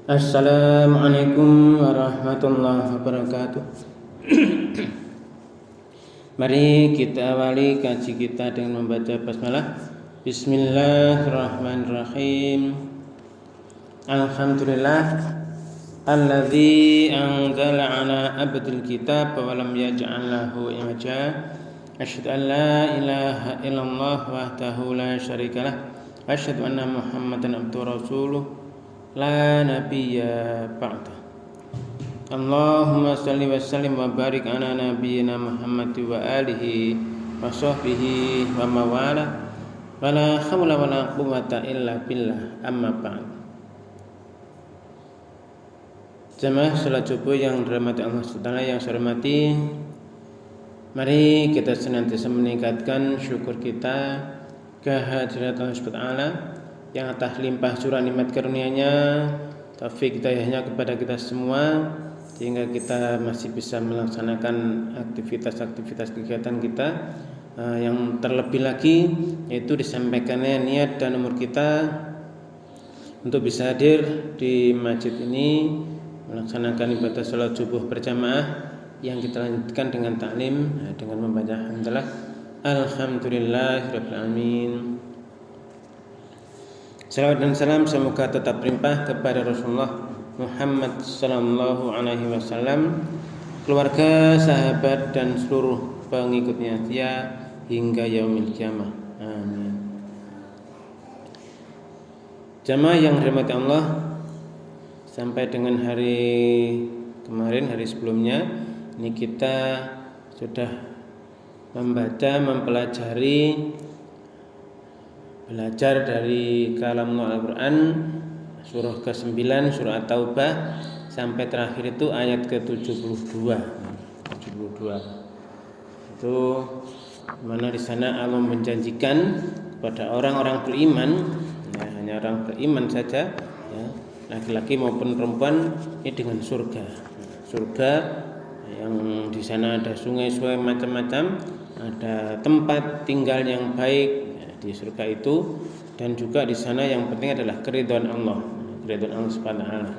Assalamualaikum warahmatullahi wabarakatuh. Mari kita awali kaji kita dengan membaca basmalah. Bismillahirrahmanirrahim. Alhamdulillah alladzi anzala ala abdil kitab wa lam yaj'al lahu iwaja. Asyhadu an la ilaha illallah wahdahu la syarikalah wa asyhadu anna Muhammadan abduhu rasuluh la nabiyya ba'da. Allahumma salli wa sallim wa barik ala nabiyyina Muhammad wa alihi wa sahbihi wa mawala wa la hawla wa la quwwata illa billah, amma ba'd. Jamaah salat subuh yang dirahmati Allah Subhanahu yang saya hormati, mari kita senantiasa meningkatkan syukur kita kehadirat Allah Subhanahu wa taala yang atas limpah curah nikmat karunia-Nya, taufik hidayahnya kepada kita semua, sehingga kita masih bisa melaksanakan aktivitas kegiatan kita, yang terlebih lagi yaitu disampaikannya niat dan umur kita untuk bisa hadir di masjid ini melaksanakan ibadah salat subuh berjamaah yang kita lanjutkan dengan taklim dengan membaca alhamdulillahirabbil alamin. Salawat dan salam semoga tetap berlimpah kepada Rasulullah Muhammad sallallahu alaihi wasallam, keluarga, sahabat dan seluruh pengikutnya dia hingga yaumil kiamah. Amin. Jamaah yang dirahmati Allah, sampai dengan hari kemarin, hari sebelumnya, ini kita sudah membaca, mempelajari, belajar dari kalamul Al-Quran surah ke-9 surah At-Taubah sampai terakhir itu ayat ke-72. Itu mana di sana Allah menjanjikan kepada orang-orang beriman, hanya orang beriman saja, laki-laki maupun perempuan, ini dengan surga yang di sana ada sungai-sungai macam-macam, ada tempat tinggal yang baik di surga itu, dan juga di sana yang penting adalah keridhaan Allah Subhanahu wa taala.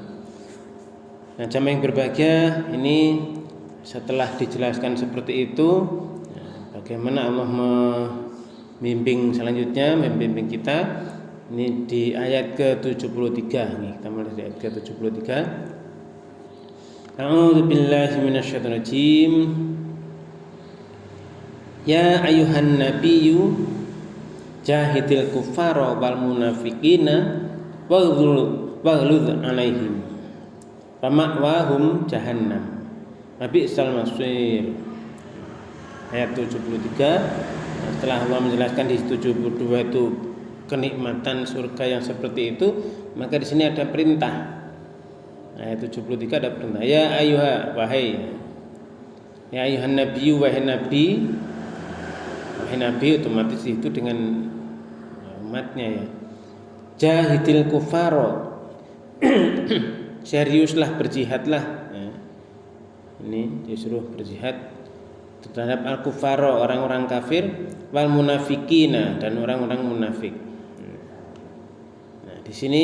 Nah, jamaah yang berbahagia, ini setelah dijelaskan seperti itu, bagaimana Allah membimbing selanjutnya, membimbing kita. Ini di ayat ke-73 nih, kita mulai di ayat ke-73. A'udzu billahi minasyaitonir rajim. Ya ayyuhan nabiyyu jahidil kuffara wal munafiqina waghluz alaihim fama'wahum jahannam wa bi'sal masir. Ayat 73. Setelah Allah menjelaskan di 72 itu kenikmatan surga yang seperti itu, maka di sini ada perintah. Ayat 73 ada perintah. Ya ayyuha, wahai, ya ayyuhan nabiyyu, wahai nabi, otomatis itu dengan umatnya ya. Jahidil kufaro, seriuslah, berjihadlah. Ini disuruh berjihad terhadap al-kufaro, orang-orang kafir, wal munafikina, dan orang-orang munafik. Nah, di sini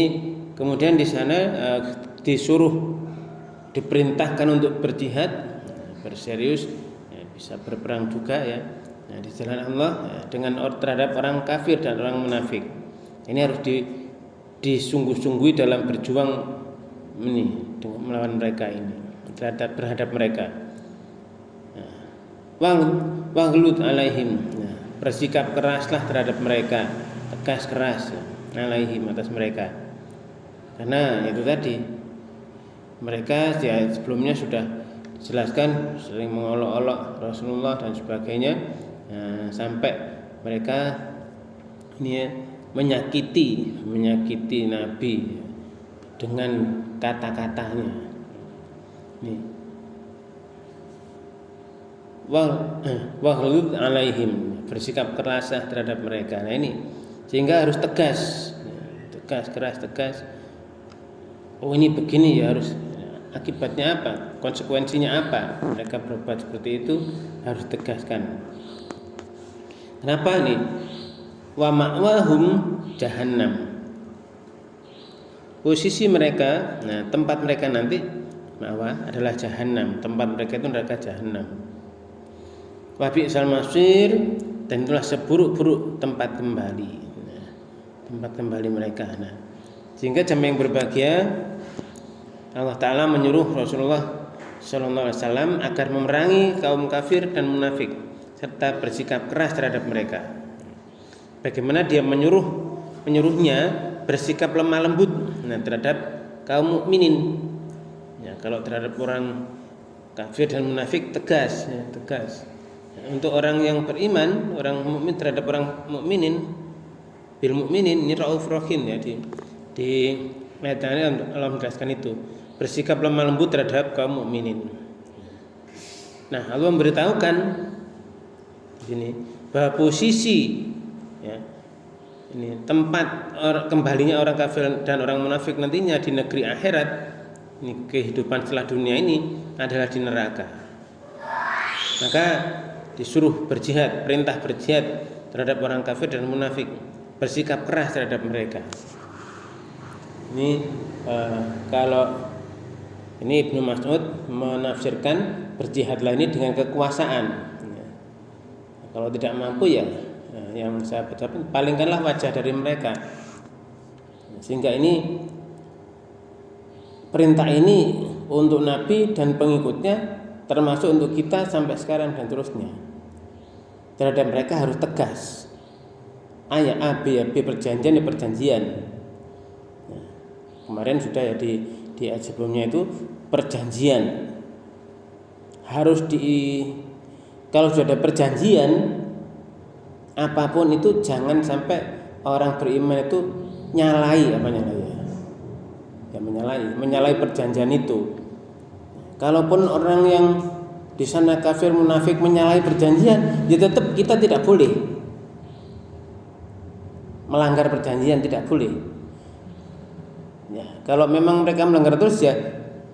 kemudian di sana disuruh, diperintahkan untuk berjihad, berserius, bisa berperang juga ya. Nah, di jalan Allah dengan terhadap orang kafir dan orang munafik. Ini harus disungguh-sungguhi dalam berjuang ini dengan melawan mereka ini, terhadap mereka. Waghlud alaihim, bersikap keraslah terhadap mereka, tegas keras alaihim, atas mereka. Karena itu tadi, mereka sebelumnya sudah jelaskan sering mengolok-olok Rasulullah dan sebagainya. Sampai mereka ini menyakiti Nabi dengan kata-katanya. Nih, waghlud alaihim, bersikap keras terhadap mereka. Nah ini sehingga harus tegas, keras. Oh ini begini ya, harus akibatnya apa, konsekuensinya apa, mereka berbuat seperti itu harus tegaskan. Kenapa nih? Wa ma'wahum jahannam. posisi mereka, nah tempat mereka nanti adalah jahanam. Tempat mereka itu neraka jahanam. Wa bi'sal masir, dan itulah seburuk-buruk tempat kembali. Nah, tempat kembali mereka. Nah, sehingga jamaah yang berbahagia, Allah Ta'ala menyuruh Rasulullah Sallallahu Alaihi Wasallam agar memerangi kaum kafir dan munafik serta bersikap keras terhadap mereka. Bagaimana dia menyuruhnya bersikap lemah lembut terhadap kaum mukminin. Ya, kalau terhadap orang kafir dan munafik tegas. Untuk orang yang beriman, orang mukmin terhadap orang mukminin, bil mukminin ini rauf rahim ya, di ayat ini Allah menjelaskan itu, bersikap lemah lembut terhadap kaum mukminin. Nah, Allah memberitahukan di sini bahwa posisi ya, ini tempat kembalinya orang kafir dan orang munafik nantinya di negeri akhirat, ini kehidupan setelah dunia ini adalah di neraka. Maka disuruh berjihad, perintah berjihad terhadap orang kafir dan munafik, bersikap keras terhadap mereka. Ini kalau ini Ibnu Mas'ud menafsirkan berjihadlah ini dengan kekuasaan. Kalau tidak mampu ya, yang saya baca, palingkanlah wajah dari mereka. Sehingga ini perintah ini untuk Nabi dan pengikutnya, termasuk untuk kita sampai sekarang dan terusnya. Terhadap mereka harus tegas. Ayat A, B, B, perjanjian ya perjanjian. Nah, kemarin sudah ya di ayat sebelumnya itu perjanjian. Harus kalau sudah ada perjanjian apapun itu jangan sampai orang beriman itu menyalahi perjanjian itu. Kalaupun orang yang di sana kafir munafik menyalahi perjanjian, ya tetap kita tidak boleh melanggar perjanjian, tidak boleh. Ya, kalau memang mereka melanggar terus ya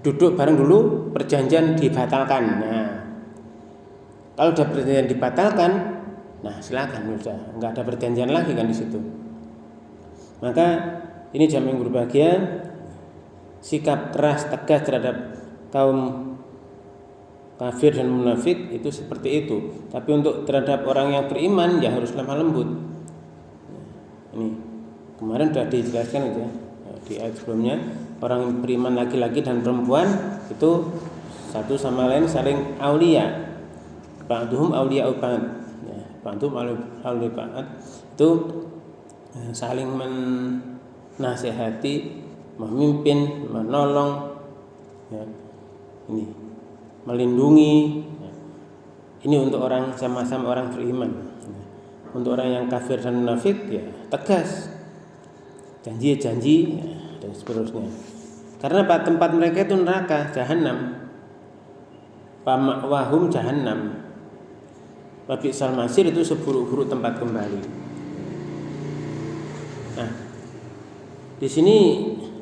duduk bareng dulu, perjanjian dibatalkan. Nah, kalau sudah perjanjian dibatalkan, nah silakan sudah nggak ada perjanjian lagi kan di situ. Maka ini jamaah yang berbahagia, sikap keras tegas terhadap kaum kafir dan munafik itu seperti itu. Tapi untuk terhadap orang yang beriman ya harus lemah lembut. Ini kemarin sudah dijelaskan itu ya, di ayat sebelumnya, orang yang beriman laki-laki dan perempuan itu satu sama lain saling aulia. Ba'duhum aulia'u ba'd. Ya, ba'duhum aulia'u ba'd itu saling menasihati, memimpin, menolong ya. Ini melindungi. Ini untuk orang sama-sama orang beriman. Untuk orang yang kafir dan munafik ya tegas, janji dan seterusnya. Karena tempat mereka itu neraka, jahanam. Wahum jahanam. Wa bi'sal masir itu seburuk-buruk tempat kembali. Nah, di sini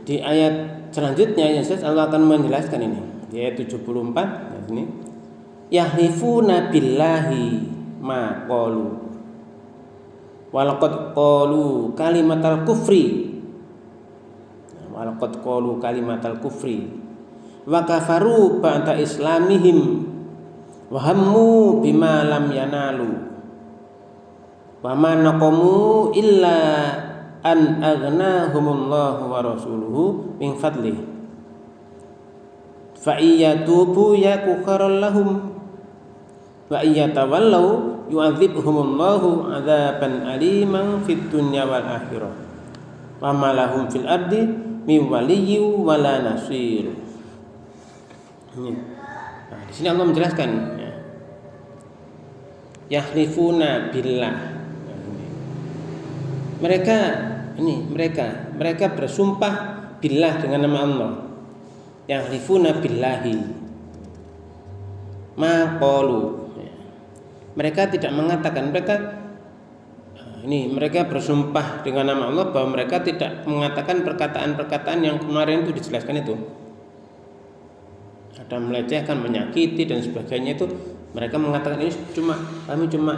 di ayat selanjutnya yang Allah akan menjelaskan ini. Di ayat 74 nah ini. Yahlifuna billahi ma qalu. Walaqad qalu kalimatal kufri. Walaqad qalu kalimatal kufri. Wa kafaru ba'da islamihim. Wa hammu bima lam yanalu. Wa ma naqamu illa an aghnahumullahu wa rasuluhu min fadlih. Fa iyatubu yaku kharal lahum wa iyatawallau yu'adzibhumullahu 'adzaban aliman fid dunya wal akhirah. Wa ma lahum fil ardi min waliyyin wala nasir. Nah, di sini Allah menjelaskan ya. Yahlifuna billah. Mereka bersumpah billah dengan nama Allah. Yahlifuna billahi ma qalu. Mereka tidak mengatakan, mereka bersumpah dengan nama Allah bahwa mereka tidak mengatakan perkataan-perkataan yang kemarin itu dijelaskan itu. Ada melecehkan, menyakiti dan sebagainya itu. Mereka mengatakan kami cuma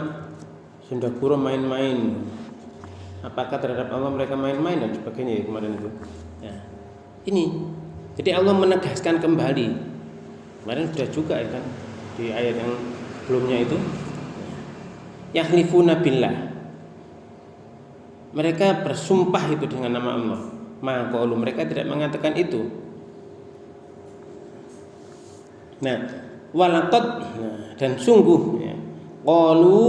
sendaguro main-main. Apakah terhadap Allah mereka main-main dan sebagainya kemarin itu. Ya. Ini. Jadi Allah menegaskan kembali. Kemarin sudah juga ya kan di ayat yang sebelumnya itu. Yahlifuna billah. Mereka bersumpah itu dengan nama Allah. Maqalu, mereka tidak mengatakan itu. Nah, walaqad, dan sungguh ya, qalu,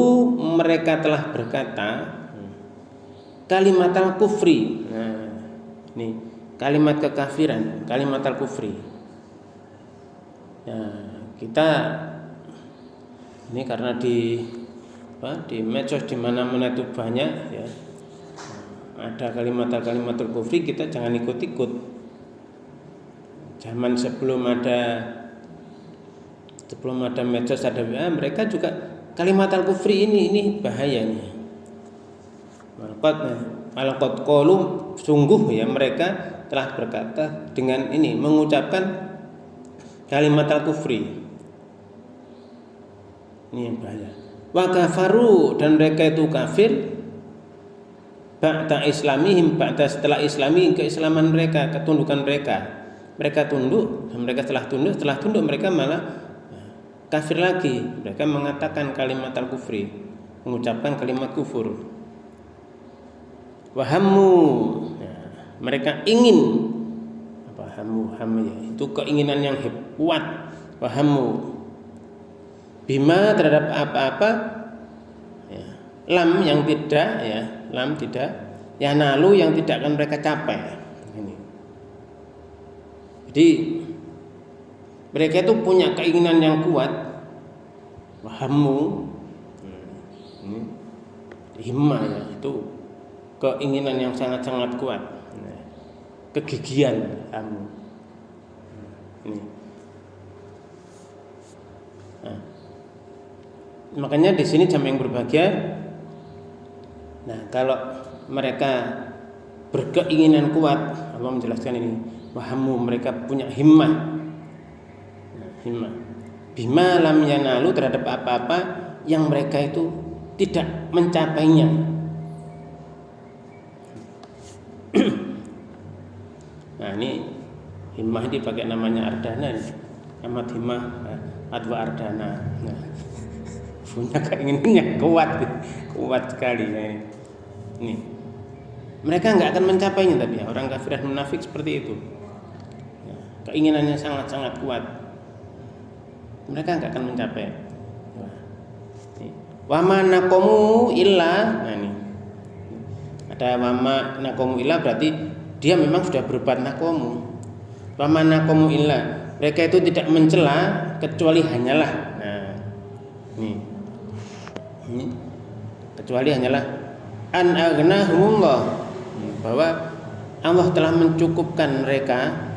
mereka telah berkata kalimat al-kufri. Nah, ini kalimat kekafiran, kalimat al-kufri. Nah, kita ini karena di medsos di mana-mana itu banyak ya, ada kalimat kufri, kita jangan ikut-ikut. Zaman sebelum ada medsos, ada mereka juga kalimat al-kufri ini bahayanya. Malaqad qalu, sungguh ya mereka telah berkata dengan ini, mengucapkan kalimat al-kufri. Ini yang bahaya. Wa kafaru, dan mereka itu kafir ba'da islamihim, ba'da setelah islami, keislaman mereka, ketundukan mereka. Mereka tunduk, dan mereka setelah tunduk mereka malah kafir lagi. Mereka mengatakan kalimat al-kufri, mengucapkan kalimat kufur. Wahamu, mereka ingin hamu ya, itu keinginan yang kuat. Wahamu bima, terhadap apa-apa ya, lam yang tidak ya, lam tidak ya, nalu yang tidak akan mereka capai. Ini. Jadi mereka itu punya keinginan yang kuat. Wahamu ini himmah ya, itu keinginan yang sangat-sangat kuat. Kegigihan kamu. Ini. Nah, makanya di sini jamaah yang berbahagia. Nah, kalau mereka berkeinginan kuat, Allah menjelaskan ini, wahamu, mereka punya himmah. Nah, himmah. Bima lam yanalu, terhadap apa-apa yang mereka itu tidak mencapainya. Nah, ini himmah dipakai namanya Ardana nih. Amat himmah Adwa Ardana. Nah, punya keinginannya kuat sekali ya. Ini mereka nggak akan mencapainya, tapi ya, orang kafir dan munafik seperti itu ya, keinginannya sangat-sangat kuat, mereka nggak akan mencapai. Wa ma naqamu illa, nah ini ada wa ma naqamu illa, berarti dia memang sudah berbuat naqamu. Wa ma naqamu illa, mereka itu tidak mencela kecuali hanyalah, nah ini kecuali hanyalah an aghnahumullah, bahwa Allah telah mencukupkan mereka,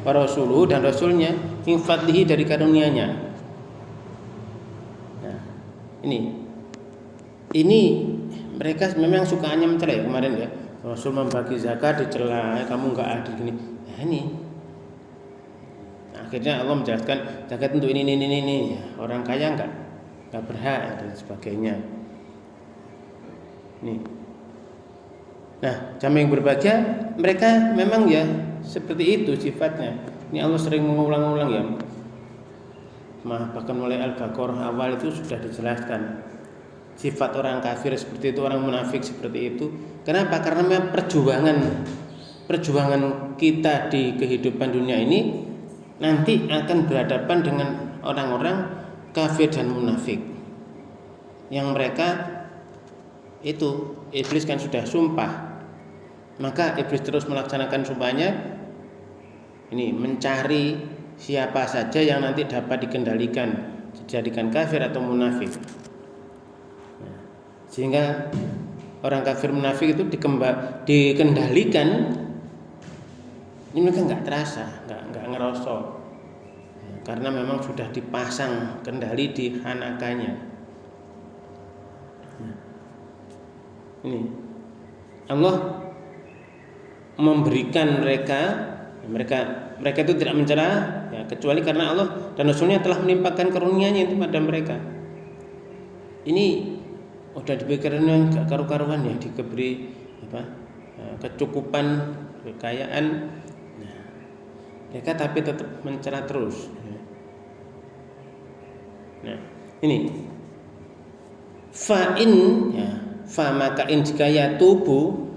para rasuluh dan rasulnya, min fadlihi, dari karunia-Nya. Nah, ini mereka memang sukaannya mencela ya, kemarin ya, Rasul membagi zakat dicela, kamu enggak adil gini. Nah, ini akhirnya Allah menjelaskan zakat untuk ini ya, orang kaya enggak berhak dan sebagainya. Nih. Nah, jamaah yang berbahagia, mereka memang ya seperti itu sifatnya. Ini Allah sering mengulang-ulang ya. Bahkan mulai Al-Baqarah awal itu sudah dijelaskan sifat orang kafir seperti itu, orang munafik seperti itu. Kenapa? Karena memang perjuangan kita di kehidupan dunia ini nanti akan berhadapan dengan orang-orang kafir dan munafik, yang mereka itu iblis kan sudah sumpah, maka iblis terus melaksanakan sumpahnya, ini mencari siapa saja yang nanti dapat dikendalikan, dijadikan kafir atau munafik. Sehingga orang kafir munafik itu dikendalikan, ini mereka nggak terasa, nggak ngerosok, karena memang sudah dipasang kendali di hanakannya. Ini Allah memberikan mereka itu tidak mencela ya, kecuali karena Allah dan Rasulnya telah menimpakan karunia-Nya itu pada mereka. Ini udah diberikan gak karu-karuan ya, diberi kecukupan, kekayaan. Nah, mereka tapi tetap mencela terus. Nah, ini fa'in ya, fa maka in jika yatubu,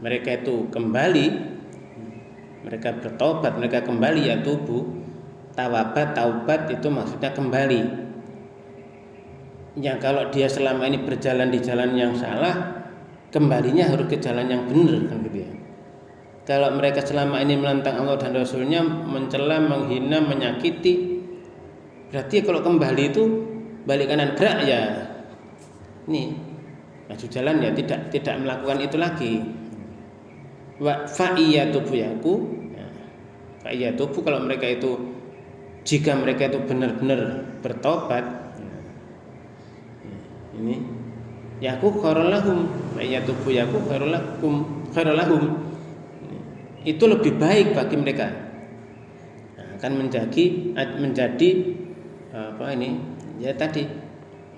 mereka itu kembali, mereka bertobat, mereka kembali yatubu, taubat itu maksudnya kembali. Yang kalau dia selama ini berjalan di jalan yang salah, kembalinya harus ke jalan yang benar, kan gitu ya. Kalau mereka selama ini menentang Allah dan Rasulnya, mencela, menghina, menyakiti, berarti kalau kembali itu balik kanan gerak ya, ini maju jalan ya, tidak melakukan itu lagi. Wa fa'iyatubu yaku, fa'iyatubu kalau mereka itu, jika mereka itu benar-benar bertobat, ini yaku khairul lahum, fa'iyatubu yaku khairul lahum, itu lebih baik bagi mereka. Akan menjadi apa ini? Ya tadi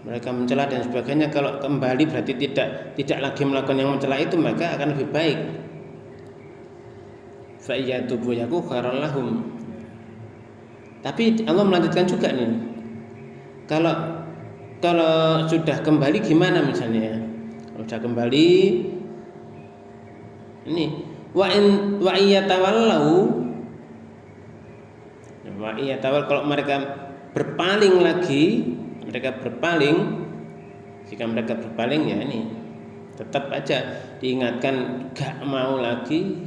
mereka mencela dan sebagainya. Kalau kembali berarti tidak lagi melakukan yang mencela itu, maka akan lebih baik. Fa iyatubu yaku khairul lahum. Tapi Allah melanjutkan juga nih. Kalau sudah kembali gimana misalnya? Kalau sudah kembali ini wa iyatawallau, kalau mereka berpaling lagi, jika mereka berpaling ya ini tetap aja diingatkan, gak mau lagi,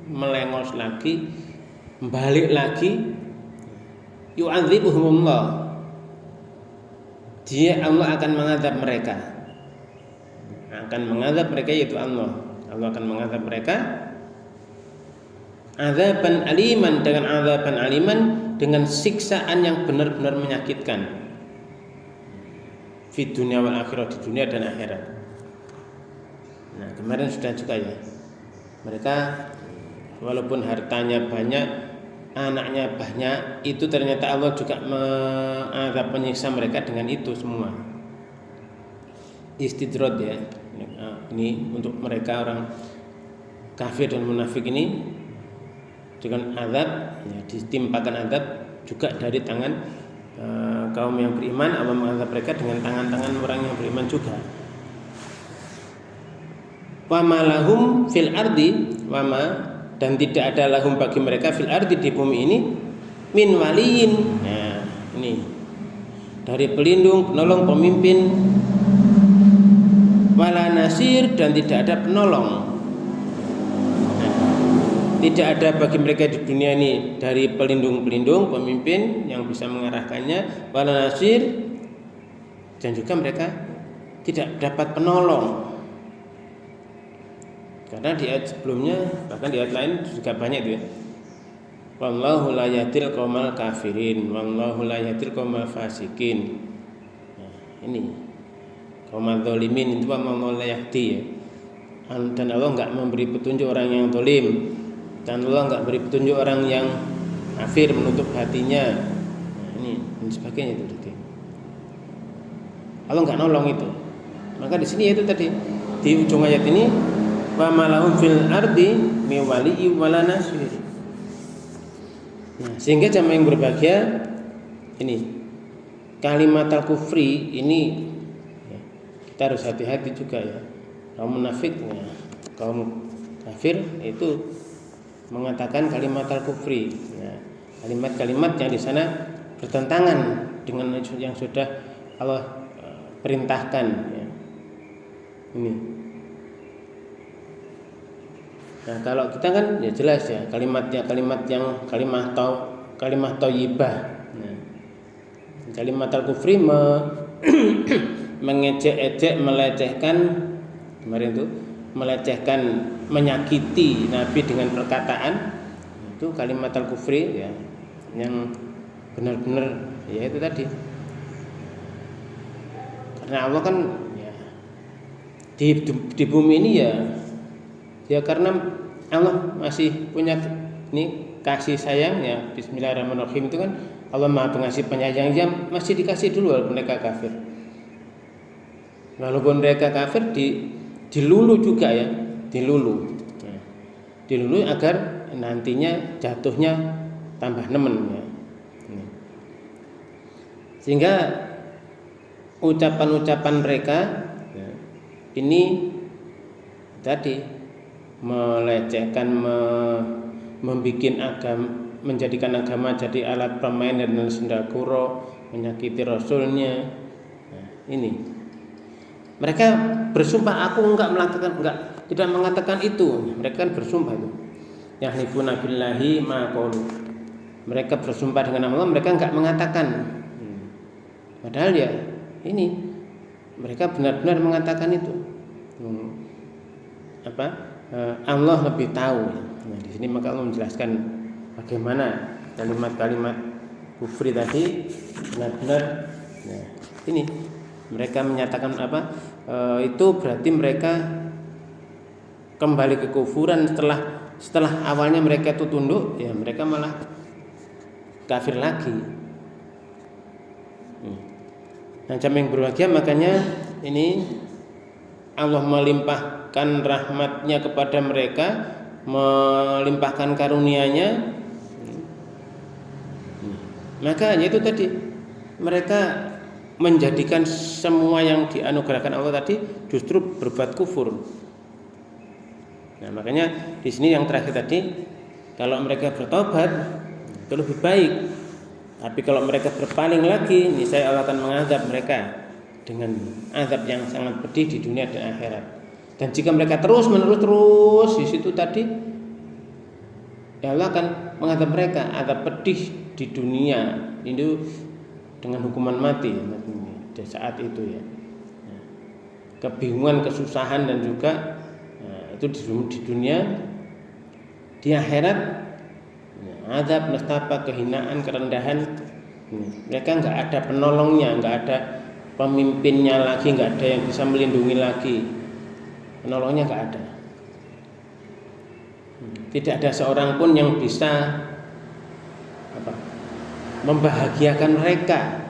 melengos lagi, balik lagi, yu'adzibuhumullah, Allah akan mengadab mereka, yaitu Allah akan mengadab mereka azaban aliman, dengan siksaan yang benar-benar menyakitkan, di dunia wal akhirat, di dunia dan akhirat. Nah, kemarin sudah juga ya, mereka walaupun hartanya banyak, anaknya banyak, itu ternyata Allah juga mengadab, menyiksa mereka dengan itu semua. Istidrad ya, ini untuk mereka orang kafir dan munafik ini dengan azab, ya, ditimpakan azab juga dari tangan kaum yang beriman. Allah mengazab mereka dengan tangan-tangan orang yang beriman juga. Wa malahum fil ardi, dan tidak ada lahum bagi mereka fil ardi, di bumi ini, min waliyin. Nah, ini dari pelindung, penolong, pemimpin, wala nasir, dan tidak ada penolong. Tidak ada bagi mereka di dunia ini dari pelindung-pelindung, pemimpin yang bisa mengarahkannya, wala nasir, dan juga mereka tidak dapat penolong. Karena di ayat sebelumnya, bahkan di ayat lain juga banyak itu ya. Wallahu la yahdil qaumal kafirin, wallahu la yahdil qaumal fasikin. Nah, ini qaumal zalimin itu wallahu la yahdi ya. Dan Allah enggak memberi petunjuk orang yang zalim, dan Allah enggak beri petunjuk orang yang kafir, menutup hatinya. Nah, ini dan sebagainya itu tadi. Allah enggak nolong itu. Maka di sini itu tadi di ujung ayat ini, wa malahum fil ardi mi waliy wala nasir. Nah, sehingga jamaah yang berbahagia ini kalimat al-kufri ini ya, kita harus hati-hati juga ya. Kaum munafik, ya, kaum kafir itu mengatakan kalimat al-kufri, ya, kalimat-kalimat yang di sana bertentangan dengan yang sudah Allah perintahkan. Ya. Ini. Nah, kalau kita kan ya jelas ya kalimatnya kalimat thayyibah. Nah, kalimat al-kufri mengejek-ejek, melecehkan, kemarin itu melecehkan, menyakiti Nabi dengan perkataan, itu kalimat al-kufri ya, yang benar-benar ya itu tadi. Karena Allah kan ya, di bumi ini ya karena Allah masih punya ini kasih sayang ya, bismillahirrahmanirrahim, itu kan Allah Maha Pengasih Penyayang, yang masih dikasih dulu walaupun mereka kafir. Walaupun mereka kafir dilulu juga ya, dilulu agar nantinya jatuhnya tambah nemen ya. Sehingga ucapan-ucapan mereka ya, ini tadi melecehkan, menjadikan agama jadi alat permainan dan sendakuro, menyakiti Rasulnya. Nah, ini mereka bersumpah, aku tidak mengatakan itu. Mereka kan bersumpah itu. Yahlifuna billahi ma qalu. Mereka bersumpah dengan Allah, mereka enggak mengatakan. Padahal ya ini mereka benar-benar mengatakan itu. Allah lebih tahu. Nah, di sini maka Allah menjelaskan bagaimana kalimat-kalimat kufri tadi benar-benar. Nah, ini mereka menyatakan itu berarti mereka kembali ke kufuran setelah awalnya mereka itu tunduk, ya mereka malah kafir lagi. Nah, yang berbahagia, makanya ini Allah melimpahkan rahmatnya kepada mereka, melimpahkan karunia-Nya. Maka itu tadi mereka menjadikan semua yang dianugerahkan Allah tadi justru berbuat kufur. Nah, makanya di sini yang terakhir tadi, kalau mereka bertobat itu lebih baik. Tapi kalau mereka berpaling lagi, niscaya Allah akan mengazab mereka dengan azab yang sangat pedih di dunia dan akhirat. Dan jika mereka terus di situ tadi, ya Allah akan mengazab mereka azab pedih di dunia itu dengan hukuman mati di saat itu ya. Kebingungan, kesusahan dan juga itu di dunia, di akhirat azab, nestapa, kehinaan, kerendahan. Mereka enggak ada penolongnya, enggak ada pemimpinnya lagi, enggak ada yang bisa melindungi lagi. Penolongnya enggak ada. Tidak ada seorang pun yang bisa membahagiakan mereka.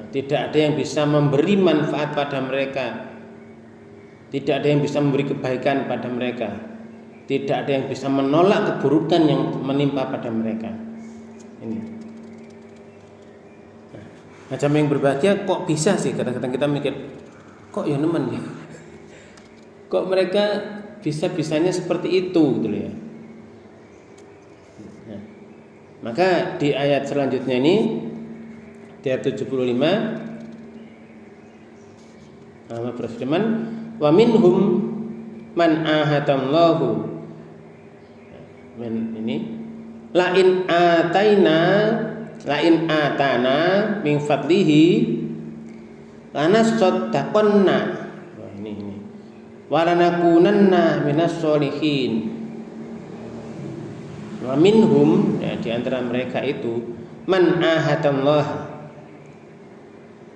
Tidak ada yang bisa memberi manfaat pada mereka. Tidak ada yang bisa memberi kebaikan pada mereka. Tidak ada yang bisa menolak keburukan yang menimpa pada mereka. Ini. Macam yang berbahagia, kok bisa sih? Kadang-kadang kita mikir, kok ya nemen ya? Kok mereka bisa-bisanya seperti itu, gitu ya? Nah, maka di ayat selanjutnya ini, di ayat 75, Allah berfirman, wa minhum man ahadallahu. Ini lain atana min fadlihi lanasaddaqanna. Ini walanakunanna minas sholihin. Wa minhum, ya, di antara mereka itu man ahadallah,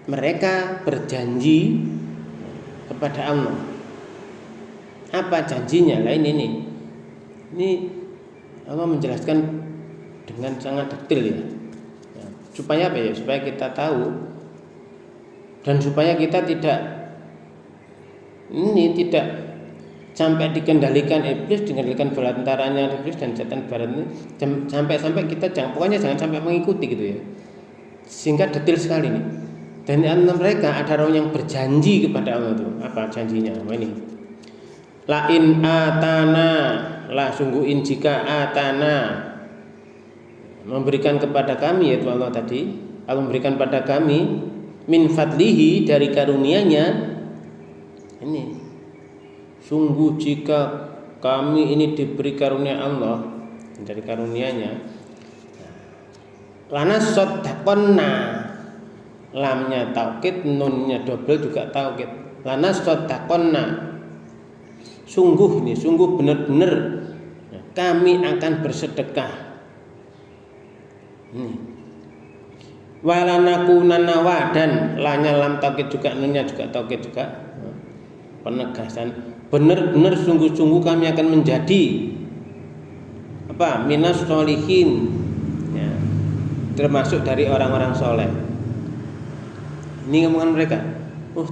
mereka berjanji kepada Allah. Apa janjinya? Lain ini Allah menjelaskan dengan sangat detail ya. Supaya apa ya? Supaya kita tahu dan supaya kita tidak sampai dikendalikan iblis, dikendalikan bala tentaranya iblis dan setan barat ini, sampai kita jangan sampai mengikuti gitu ya. Sehingga detail sekali nih. Dan di antara mereka ada orang yang berjanji kepada Allah itu. Apa janjinya? Ini lain atana, sungguhin jika atana, memberikan kepada kami, yaitu Allah tadi, Allah memberikan pada kami min fadlihi, dari karunia-Nya. Ini sungguh jika kami ini diberi karunia Allah, dari karunia-Nya, lanasaddaqanna, lamnya taukid, nunnya double juga taukid, lanasaddaqanna, sungguh benar-benar kami akan bersedekah. Walanakunanna wadan, lanya lam taukid juga, nunnya juga taukid juga, penegasan. Benar-benar sungguh-sungguh kami akan menjadi minas sholihin, ya, termasuk dari orang-orang soleh. Ini ngomongan mereka.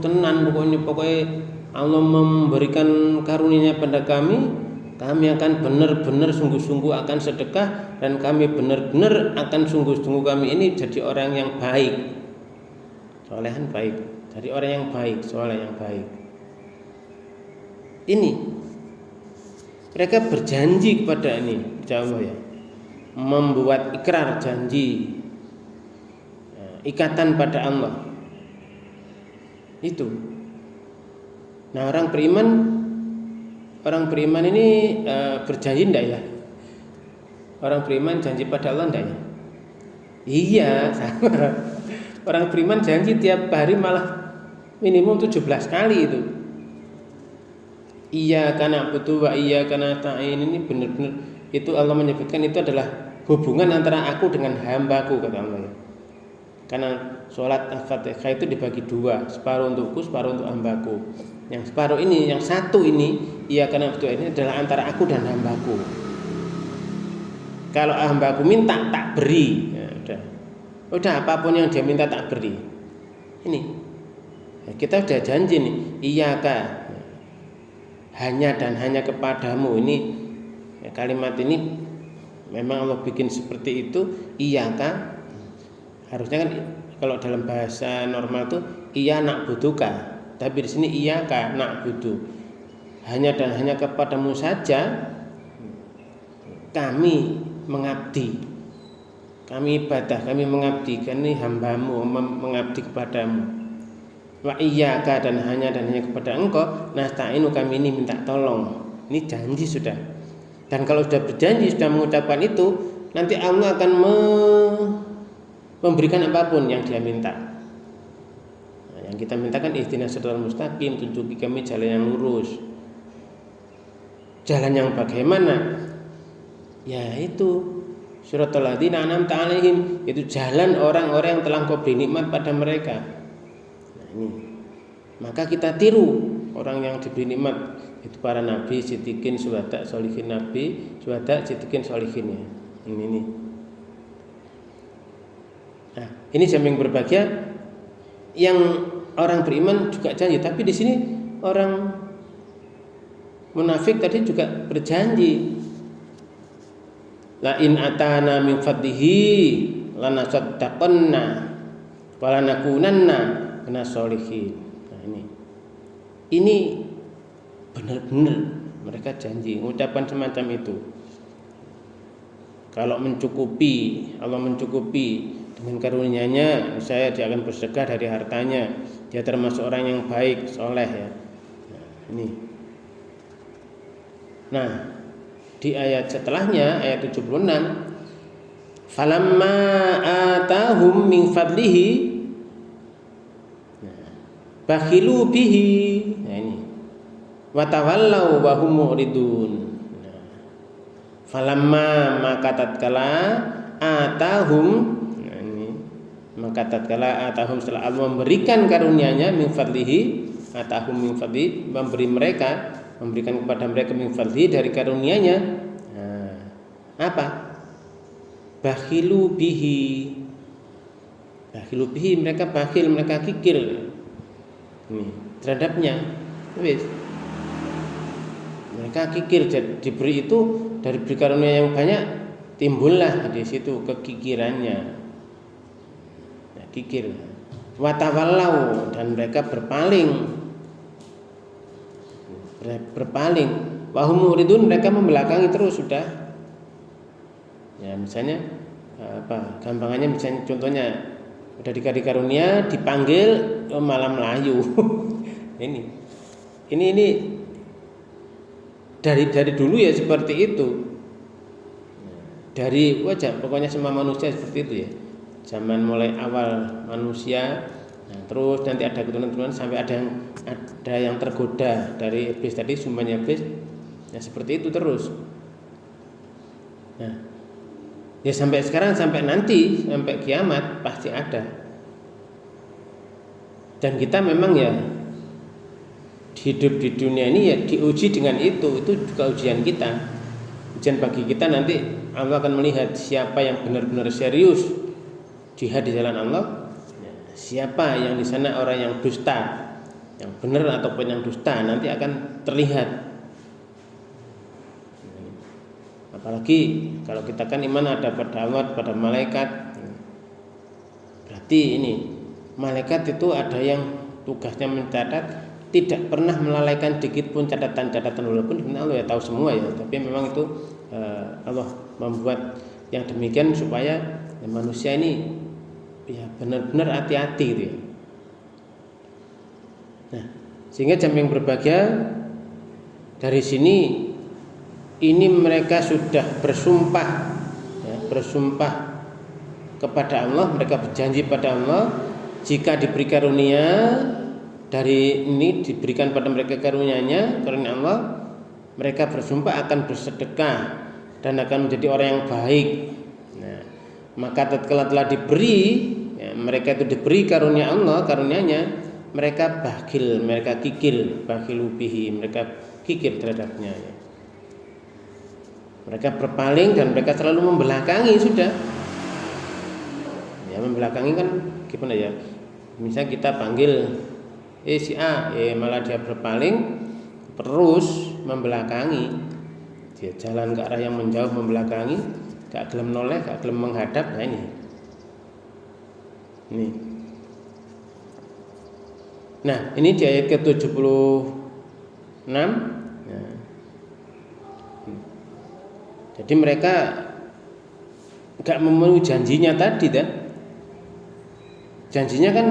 Tenan pokoknya Allah memberikan karunia-Nya pada kami, kami akan benar-benar sungguh-sungguh akan sedekah, dan kami benar-benar akan sungguh-sungguh kami ini jadi orang yang baik. Solehan baik, dari orang yang baik, soleh yang baik. Ini mereka berjanji kepada ini, Allah ya, membuat ikrar janji, ikatan pada Allah. Itu. Nah, orang beriman ini berjanji enggak ya? Orang beriman janji pada Allah enggak ya? Iya, sama. Orang beriman janji tiap hari malah minimum 17 kali itu. Iyyaka na'budu wa iyyaka nasta'in, ini benar-benar itu Allah menyebutkan itu adalah hubungan antara aku dengan hambaku, kata Allah ya. Karena sholat Al-Fatihah itu dibagi dua, separuh untukku, separuh untuk hambaku. Yang separuh ini, yang satu ini, iyyaka na'budu ini adalah antara aku dan hambaku. Kalau hambaku minta, tak beri. Ya, udah apapun yang dia minta tak beri. Ini ya, kita sudah janji nih, iyyaka, hanya dan hanya kepadamu. Ini ya, kalimat ini memang Allah bikin seperti itu. Iyyaka harusnya kan kalau dalam bahasa normal tuh iya na'buduka, tapi di sini iyyaka na'budu, hanya dan hanya kepadamu saja kami mengabdi, kami ibadah, kami mengabdi, kami hambamu mengabdi kepadamu. Wa iyyaka, dan hanya kepada engkau nasta'inu, kami ini minta tolong. Ini janji sudah. Dan kalau sudah berjanji, sudah mengucapkan itu, nanti Allah akan memberikan apapun yang dia minta. Nah, yang kita mintakan ihdinas siratal mustaqim, tunjuki kami jalan yang lurus. Jalan yang bagaimana? Ya itu siratal ladzina an'amta 'alaihim, itu jalan orang-orang yang telah Engkau beri nikmat pada mereka. Nah, ini. Maka kita tiru orang yang diberi nikmat, itu para nabi, siddiqin, syuhada, sholihin, nabi, syuhada, siddiqin, sholihin ya. Ini. Nah, ini jam yang berbahagia yang orang beriman juga janji, tapi di sini orang munafik tadi juga berjanji. La in atana min fadlihi lanasaddaqanna wa lanakunanna minas sholihin. Nah, ini benar-benar mereka janji, ucapan semacam itu. Kalau mencukupi, Allah mencukupi dengan karunia-Nya, saya dia akan bersedekah dari hartanya. Dia termasuk orang yang baik, soleh ya. Nah, ini. Nah, di ayat setelahnya, ayat 76, falamma atahum min fadlihi bakhilu bihi. Nah, ini. Wa tawallau wa hum mu'ridun. Nah, falamma maka tatkala atahum, maka tatkala atahum, setelah Allah memberikan karunia-Nya, min fadlihi, atahum min fadli, memberikan kepada mereka min fadlihi, dari karunia-Nya. Nah, apa? Bakhilu bihi, mereka bakhil, mereka kikir ini terhadapnya. Wis, mereka kikir, diberi itu, dari beri karunia yang banyak, timbullah di situ kekikirannya. Kikir, watawallau, dan mereka berpaling, wahum muridun, mereka membelakangi terus sudah. Ya misalnya apa? Gampangannya misalnya contohnya udah dikasih karunia, dipanggil malah melayu. ini dari dulu ya seperti itu. Dari wajah pokoknya semua manusia seperti itu ya. Zaman mulai awal manusia, nah, terus nanti ada keturunan-keturunan sampai ada yang tergoda dari iblis tadi, sumbernya iblis. Ya seperti itu terus. Nah, ya sampai sekarang, sampai nanti, sampai kiamat pasti ada. Dan kita memang ya hidup di dunia ini ya diuji dengan itu juga ujian kita. Ujian bagi kita nanti Allah akan melihat siapa yang benar-benar serius jihad di jalan Allah, siapa yang di sana orang yang dusta, yang benar ataupun yang dusta, nanti akan terlihat. Apalagi kalau kita kan iman ada pada Allah, pada malaikat. Berarti ini malaikat itu ada yang tugasnya mencatat, tidak pernah melalaikan sedikit pun catatan-catatan, walaupun Allah ya tahu semua ya, tapi memang itu Allah membuat yang demikian supaya manusia ini ya benar-benar hati-hati gitu ya. Nah, sehingga jamaah yang berbahagia dari sini ini mereka sudah bersumpah ya, bersumpah kepada Allah, mereka berjanji pada Allah jika diberi karunia dari ini diberikan pada mereka karunia Allah, mereka bersumpah akan bersedekah dan akan menjadi orang yang baik. Nah, maka tatkala telah diberi ya, mereka itu diberi karunia Allah, karunianya, mereka bakhil, mereka kikir, bakhilu bihi, mereka kikir terhadapnya ya. Mereka berpaling dan mereka selalu membelakangi sudah. Ya, membelakangi kan gimana ya? Misal kita panggil si A, malah dia berpaling terus membelakangi. Dia jalan ke arah yang menjauh membelakangi, gak gelem noleh, gak gelem menghadap. Nah ini. Nah, ini di ayat ke-76. Nah. Jadi mereka gak memenuhi janjinya tadi kan? Janjinya kan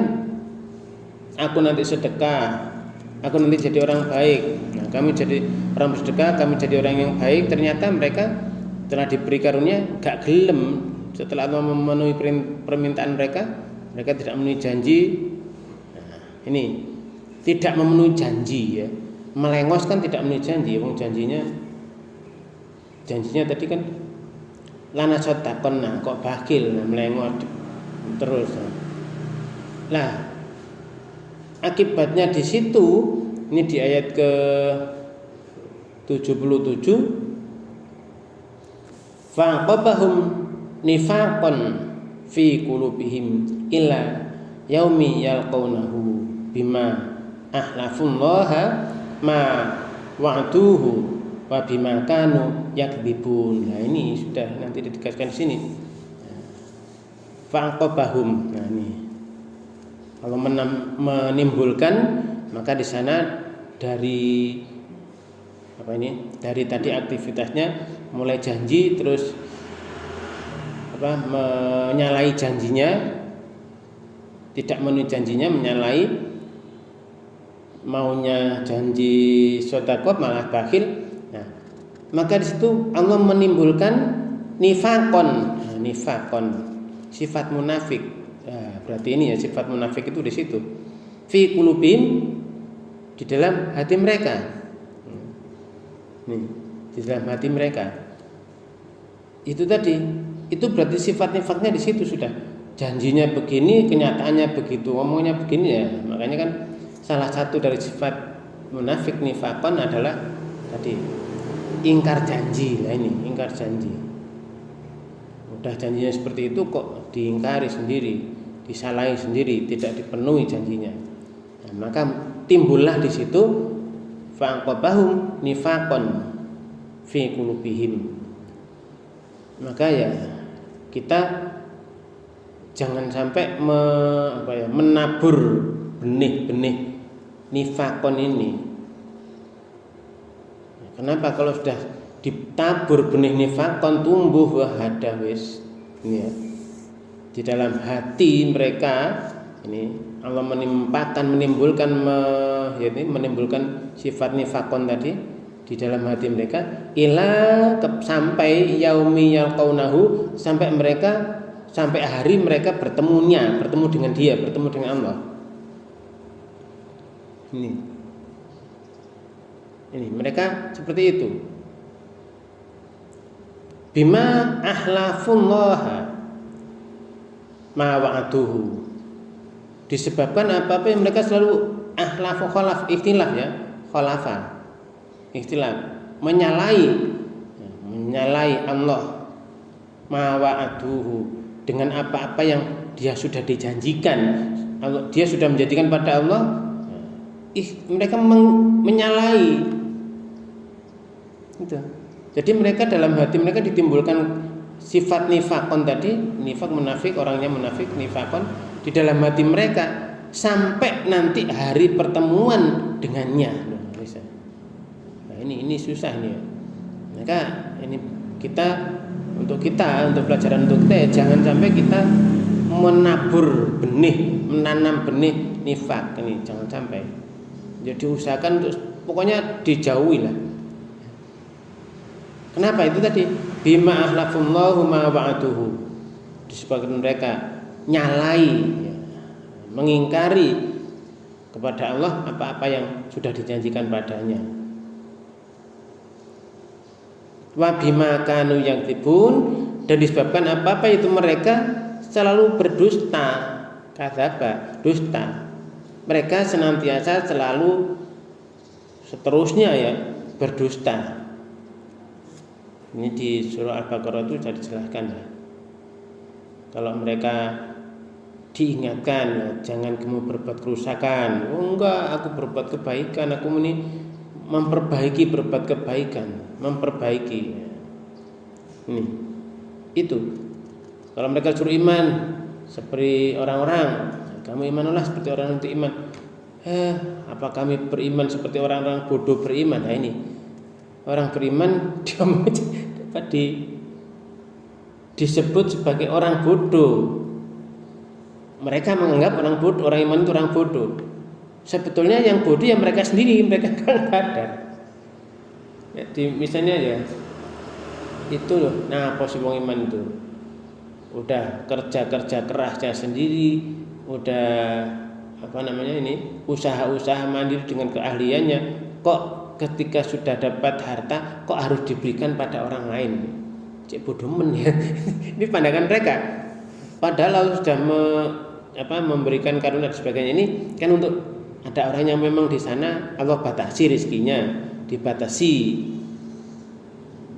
aku nanti sedekah, aku nanti jadi orang baik. Nah, kami jadi orang bersedekah, kami jadi orang yang baik. Ternyata mereka telah diberi karunia gak gelem. Setelah Allah memenuhi permintaan mereka, mereka tidak memenuhi janji. Nah, ini tidak memenuhi janji ya. Melengos kan tidak memenuhi janji. Wong janjinya tadi kan lana sotakon, nah kok bakil, nah, melengos terus. Nah, akibatnya di situ ini di ayat ke-77, faqabahum nifaqan fi qulubihim ila yaumi yalqaunahu bima ahlafullaha ma wa'duhu wa bima kanu yakdzibun. Nah, ini sudah nanti ditegaskan di sini. Faqabahum. Nah, ini kalau menimbulkan, maka di sana dari apa ini? Dari tadi aktivitasnya mulai janji terus menyalahi janjinya, tidak memenuhi janjinya, menyalahi maunya janji sedekah malah bakhil. Nah, maka di situ Allah menimbulkan nifakon. Nah, nifakon sifat munafik. Nah, berarti ini ya sifat munafik itu di situ. Fi qulubihim, di dalam hati mereka. Nih, di dalam hati mereka. Itu tadi, itu berarti sifat nifaknya di situ sudah. Janjinya begini, kenyataannya begitu, ngomongnya begini ya. Makanya kan salah satu dari sifat munafik nifakon adalah tadi ingkar janji. Nah ini ingkar janji. Udah janjinya seperti itu kok diingkari sendiri, disalahi sendiri, tidak dipenuhi janjinya. Nah, maka timbullah di situ fa'aqabahum nifaqan fi qulubihim. Maka ya kita jangan sampai menabur benih-benih nifaqon ini. Kenapa? Kalau sudah ditabur benih nifaqon tumbuh wahada wis ini ya. Di dalam hati mereka ini Allah menimbulkan sifat nifaqon tadi di dalam hati mereka sampai yaumi yalqaunahu, sampai hari mereka bertemu dengan Dia, bertemu dengan Allah. Ini mereka seperti itu. Bima ahlafullaha ma wa'aduhu, disebabkan apa yang mereka selalu ahlafu khalaf, ikhtilaf ya, khalafa ikhtilaf, menyalahi Allah, ma wa'aduhu, dengan apa-apa yang dia sudah dijanjikan. Dia sudah menjanjikan pada Allah, mereka menyalahi itu. Jadi mereka dalam hati mereka ditimbulkan sifat nifakon tadi, nifak munafik, orangnya munafik, nifakon di dalam hati mereka sampai nanti hari pertemuan dengannya. Nah, ini susah nih ya. Maka ini untuk pelajaran untuk kita ya, jangan sampai kita menanam benih nifak ini, jangan sampai. Jadi usahakan untuk pokoknya dijauhi lah. Kenapa itu tadi? Bima akhlafullahu ma wa'aduhu. Disebabkan mereka nyalai, mengingkari kepada Allah apa-apa yang sudah dijanjikan padanya. Wa bima kanu yakdzibun, dan disebabkan apa-apa itu mereka selalu berdusta, kadzaba, dusta. Mereka senantiasa selalu seterusnya ya berdusta. Ini di surah Al-Baqarah itu sudah dijelaskan ya. Kalau mereka diingatkan ya, jangan kamu berbuat kerusakan. Oh enggak, aku berbuat kebaikan, aku ini memperbaiki berbuat kebaikan, memperbaiki. Ini itu. Kalau mereka suruh iman seperti orang-orang, kamu imanlah seperti orang untuk iman. Apa kami beriman seperti orang-orang bodoh beriman? Nah ini orang beriman dapat disebut sebagai orang bodoh. Mereka menganggap orang iman itu orang bodoh. Sebetulnya yang bodoh ya mereka sendiri, mereka kan sadar. Jadi misalnya ya itu loh, nah posisi wong iman itu udah kerja kerasnya sendiri, udah usaha mandiri dengan keahliannya, kok ketika sudah dapat harta kok harus diberikan pada orang lain. Cek bodoh men ya. Ini pandangan mereka. Padahal Allah sudah memberikan karunia dan sebagainya, ini kan untuk ada orang yang memang di sana Allah batasi rezekinya, dibatasi.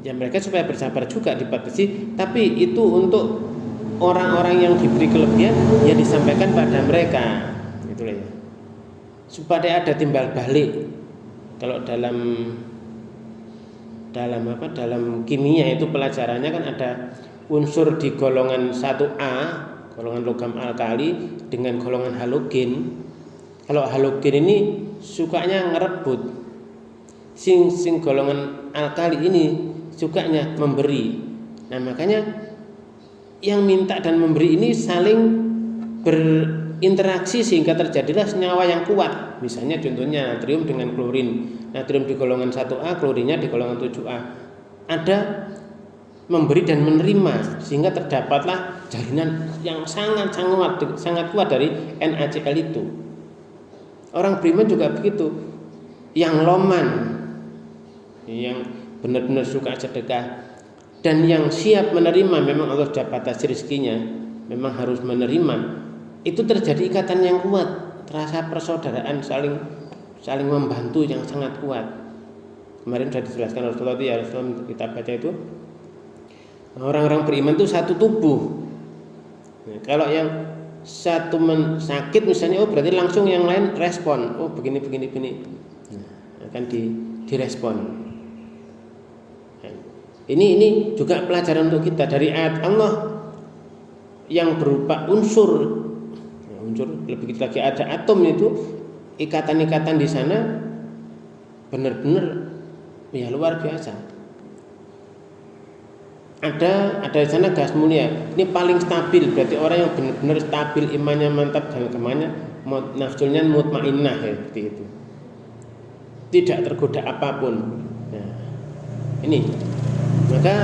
Ya mereka supaya bersabar juga dibatasi, tapi itu untuk orang-orang yang diberi kelebihan ya disampaikan pada mereka. Itulah ya. Supaya ada timbal balik. Kalau dalam kimia itu pelajarannya kan ada unsur di golongan 1A, golongan logam alkali dengan golongan halogen. Kalau halogen ini sukanya ngerebut, sing golongan alkali ini sukanya memberi. Nah makanya yang minta dan memberi ini saling berinteraksi sehingga terjadilah senyawa yang kuat. Misalnya contohnya natrium dengan klorin, natrium di golongan 1A, klorinnya di golongan 7A. Ada memberi dan menerima sehingga terdapatlah jaringan yang sangat kuat dari NaCl itu. Orang beriman juga begitu, yang loman, yang benar-benar suka sedekah, dan yang siap menerima, memang Allah sudah batasi rezekinya, memang harus menerima. Itu terjadi ikatan yang kuat, terasa persaudaraan, saling membantu yang sangat kuat. Kemarin sudah dijelaskan Rasulullah ya, kita baca itu orang-orang beriman itu satu tubuh. Nah, kalau yang satu sakit misalnya, berarti langsung yang lain respon. Begini. Nah, akan direspon. Nah, ini juga pelajaran untuk kita dari ayat Allah yang berupa unsur lebih lagi ada atom, itu ikatan-ikatan di sana benar-benar ya luar biasa. Ada di sana gas mulia. Ini paling stabil, berarti orang yang benar-benar stabil, imannya mantap dan agamanya, nafsunya mutmainnah ya, seperti itu. Tidak tergoda apapun. Nah, ini. Maka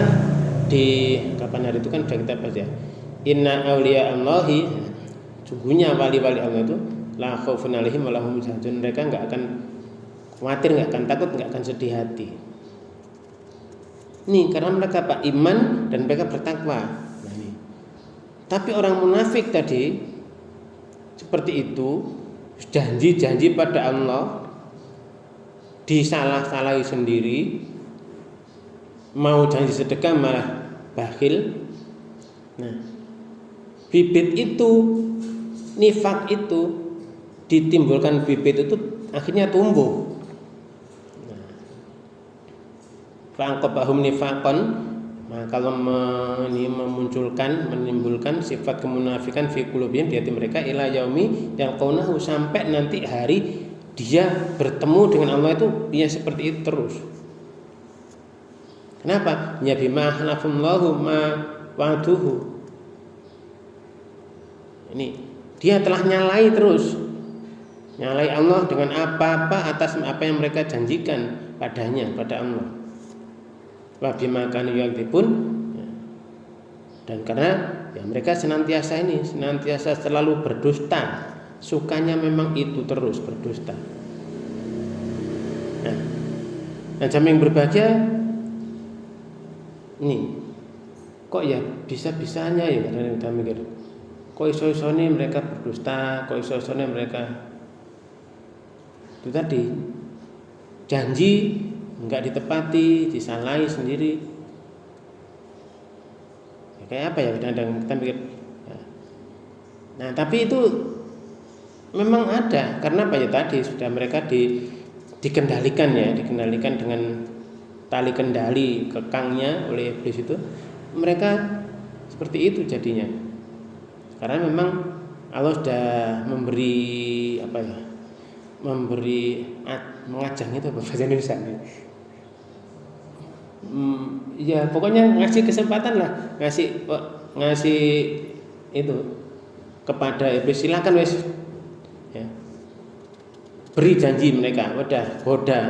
di kapan hari itu kan sudah kita bahas ya. Inna awliya Allahi, sungguhnya wali-wali Allah itu la khaufun 'alaihim wa lahum yahzanun. Mereka enggak akan khawatir, enggak akan takut, enggak akan sedih hati. Nih, karena mereka iman dan mereka bertakwa. Nah, ini. Tapi orang munafik tadi seperti itu, janji pada Allah, disalah-salahi sendiri, mau janji sedekah malah bakhil. Nah, bibit itu, nifak itu ditimbulkan, bibit itu akhirnya tumbuh. fa'aqabahum nifaqan. Nah, kalau menimbulkan sifat kemunafikan fi qulubihim di hati mereka ila yaumi yalqaunahu, sampai nanti hari dia bertemu dengan Allah itu dia seperti itu terus. Kenapa? Ya bima halafallahu ma wa'duhu. Ini dia telah nyalai terus. Nyalai Allah dengan apa-apa atas apa yang mereka janjikan padanya, pada Allah. Wa bima kanu yakdzibun, dan karena ya mereka senantiasa selalu berdusta, sukanya memang itu terus berdusta. Nah, jam yang berbahagia ini kok ya bisa-bisanya ya kadang kita mikir, kok iso-isone mereka berdusta, kok iso-isone mereka itu tadi janji enggak ditepati, disalahi sendiri. Ya, kayak apa ya kadang-kadang kita mikir. Nah, tapi itu memang ada karena apa ya tadi sudah mereka dikendalikan dengan tali kendali kekangnya oleh iblis itu, mereka seperti itu jadinya. Karena memang Allah sudah mengajang itu apa bahasa Indonesia nih? Ya pokoknya ngasih kesempatan lah, ngasih itu kepada iblis, silakan wes ya. Beri janji mereka, boda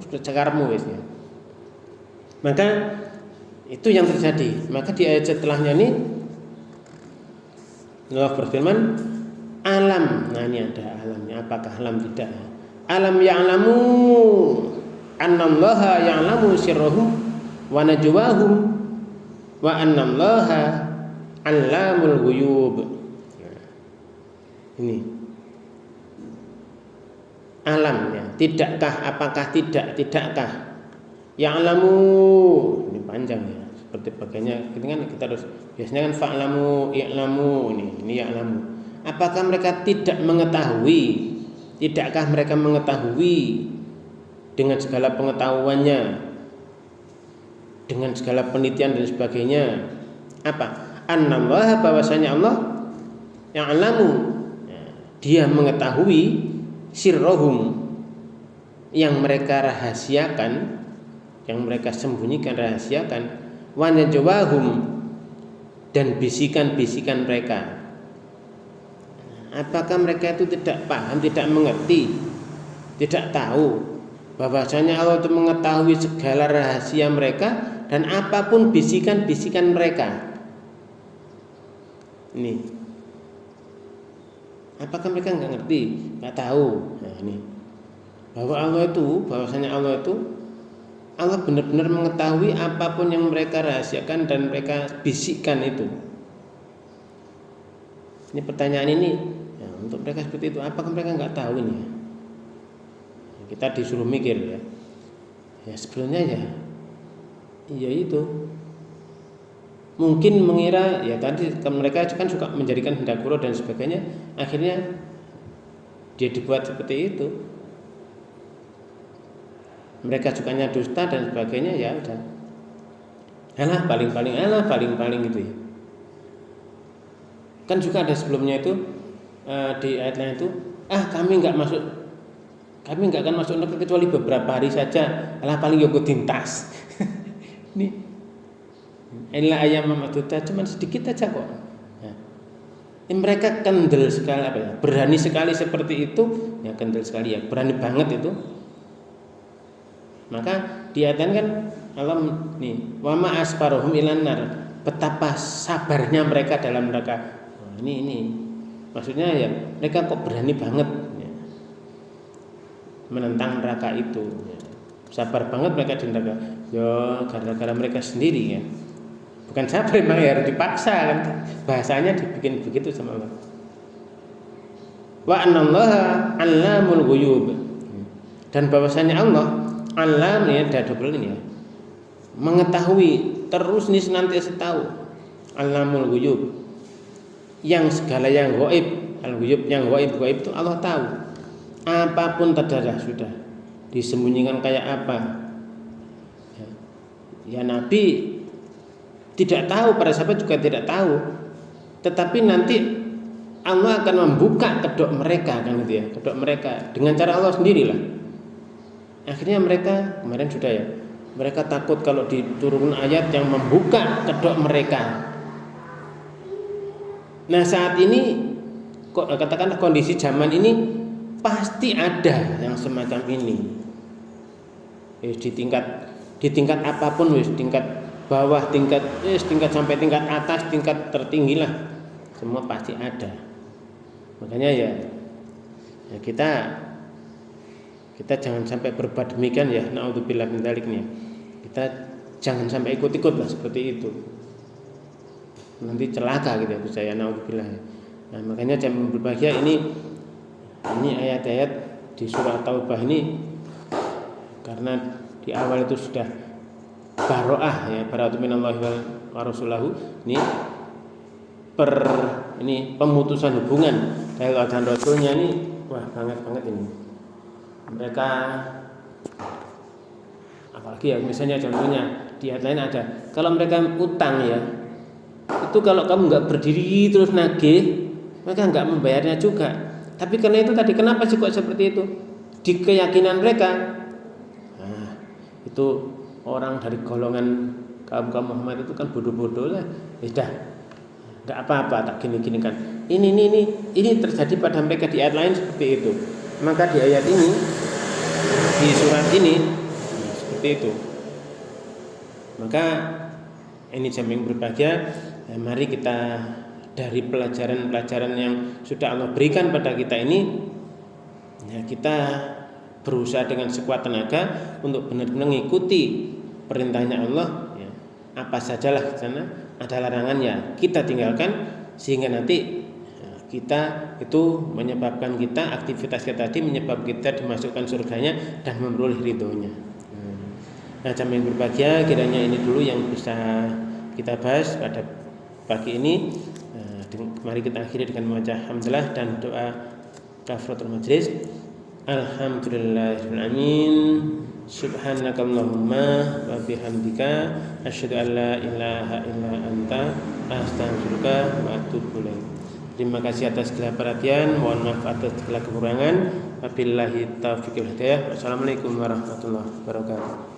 cekarmu wes ya. Maka itu yang terjadi. Maka di ayat setelahnya ini Allah berfirman alam. Nah, ini ada alamnya. Apakah alam tidak? Alam ya'lamu annallaha ya'lamu sirrahum wa najwahum wa annallaha 'allamul ghuyub. Ini alam ya. Tidakkah ya'lamu, ini panjang ya. Seperti bagainya kita harus biasanya kan fa'lamu i'lamu, ini ya'lamu. Apakah mereka tidak mengetahui? Tidakkah mereka mengetahui dengan segala pengetahuannya, dengan segala penelitian dan sebagainya? Apa? Annallaha, bahwasanya Allah ya'lamu, dia mengetahui sirrohum, yang mereka rahasiakan, yang mereka sembunyikan, rahasiakan, wa najwahum, dan bisikan-bisikan mereka. Apakah mereka itu tidak paham, tidak mengerti, tidak tahu bahwasanya Allah itu mengetahui segala rahasia mereka dan apapun bisikan-bisikan mereka? Ini, apakah mereka nggak ngerti, nggak tahu? Nah, ini bahwasanya Allah benar-benar mengetahui apapun yang mereka rahasiakan dan mereka bisikkan itu. Ini pertanyaan ini ya, untuk mereka seperti itu. Apakah mereka nggak tahu ini? Kita disuruh mikir ya. Ya sebelumnya ya itu. Mungkin mengira ya tadi mereka kan suka menjadikan benda kuro dan sebagainya. Akhirnya dia dibuat seperti itu. Mereka sukanya dusta dan sebagainya, ya udah. Paling gitu ya. Kan juga ada sebelumnya itu di ayat lain itu, kami nggak akan masuk neraka kecuali beberapa hari saja. Paling yo tintas. Ini inilah ayam mamaduta, cuma sedikit aja kok. Nah, mereka kendel sekali berani sekali seperti itu, ya kendel sekali ya, berani banget itu. Maka diatakan Allah nih, wa ma asfaruhum ilan nar, betapa sabarnya mereka dalam neraka. Ini maksudnya ya mereka kok berani banget ya, menentang neraka itu ya. Sabar banget mereka di neraka ya, gara-gara mereka sendiri ya. Bukan sabar, memang ya harus dipaksa kan, bahasanya dibikin begitu sama Allah. Wa anallaha 'allamul ghuyub, dan bahwasanya Allah alam ya, ada double ini ya, mengetahui terus, ini senantiasa tahu. Alamul ghuyub, yang segala yang ghaib, al-ghuyub yang ghaib itu Allah tahu. Apapun terjadi sudah disembunyikan kayak apa ya, Ya Nabi tidak tahu, para sahabat juga tidak tahu. Tetapi nanti Allah akan membuka kedok mereka kan gitu ya, kedok mereka dengan cara Allah sendirilah. Akhirnya mereka kemarin sudah ya, mereka takut kalau diturunkan ayat yang membuka kedok mereka. Nah saat ini katakanlah kondisi zaman ini pasti ada yang semacam ini. Di tingkat apapun, tingkat bawah, tingkat sampai tingkat atas, tingkat tertinggi lah, semua pasti ada. Makanya ya kita jangan sampai berbuat demikian ya, naudzubillah min dzalik nih. Kita jangan sampai ikut-ikut lah seperti itu. Nanti celaka gitu ya saya, naudzubillah. Nah, makanya jamaah berbahagia ini ayat-ayat di surah Taubah ini karena di awal itu sudah baroah ya, bara'atu minallahi wa rasulahu, ini pemutusan hubungan dari Allah dan Rasulnya ini, wah banget ini. Mereka apalagi ya, misalnya contohnya di ayat lain ada, kalau mereka utang ya, itu kalau kamu nggak berdiri terus nagih, mereka nggak membayarnya juga. Tapi karena itu tadi, kenapa sih kok seperti itu? Di keyakinan mereka, itu orang dari golongan kaum Muhammad itu kan bodoh-bodoh lah, dah nggak apa-apa, tak gini-gini kan. Ini terjadi pada mereka di ayat lain seperti itu. Maka di ayat ini, di surat ini seperti itu. Maka ini jamaah yang berbahagia, mari kita dari pelajaran-pelajaran yang sudah Allah berikan pada kita ini, ya kita berusaha dengan sekuat tenaga untuk benar-benar mengikuti perintahnya Allah ya. Apa sajalah sana ada larangannya kita tinggalkan, sehingga nanti kita itu menyebabkan kita, aktivitas kita tadi menyebabkan kita dimasukkan surganya dan memperoleh ridhonya. Nah jamaah yang berbahagia, kiranya ini dulu yang bisa kita bahas pada pagi ini. Mari kita akhiri dengan membaca hamdalah dan doa kafaratul majlis. Alhamdulillahirabbil alamin. Subhanakallahumma wa bihamdika asyhadu an la ilaha illa anta astaghfiruka wa atubu ilaik. Terima kasih atas segala perhatian, mohon maaf atas segala kekurangan. Wabillahi taufiq wal hidayah. Wassalamualaikum warahmatullahi wabarakatuh.